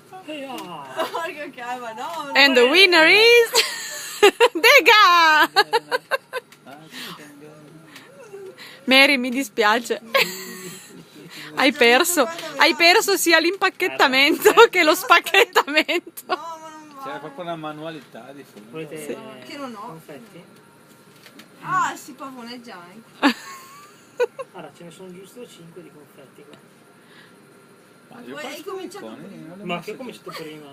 Ok, ma no. And the winner is Dega! Mary, mi dispiace. Hai perso sia l'impacchettamento che lo spacchettamento. No, ma non va. C'era proprio una manualità di fondo. Volete Che non ho. confetti? Ah, si pavoneggia anche. Allora, ce ne sono giusto 5 di confetti qua. Ma io Hai faccio cominciato bocconi, prima. non li ho Ma messi che ho tutti. cominciato prima?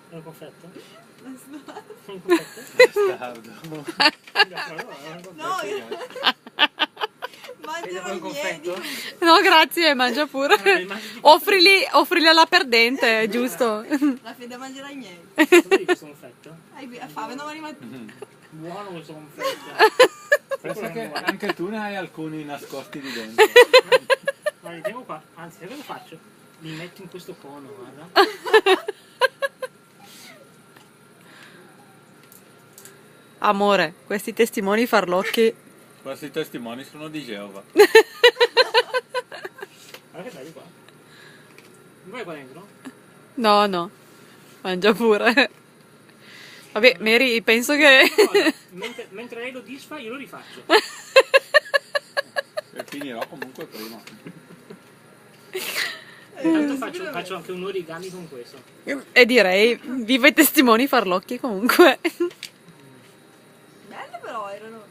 È un confetto? Bastardo. Un confetto? Bastardo. No, io Vedi mangerò quel i miei. confetto? No, grazie, mangia pure. Offrili alla perdente, giusto? La fede mangerà i miei. Vedi questo confetto? Hai fame, non arriva più. Buono questo confetto. Pensa che anche tu ne hai alcuni nascosti di dentro. Ma vediamo qua. Anzi, sai cosa faccio? Li metto in questo cono, guarda. Amore, questi testimoni farlocchi. Questi testimoni sono di Geova. Guarda che belli qua. Vai qua dentro? No, no, mangia pure. Vabbè, Mary, penso che... Guarda, mentre lei lo disfa, io lo rifaccio. E finirò comunque prima. Intanto faccio anche un origami con questo. E direi, viva i testimoni farlocchi comunque. Belle però erano.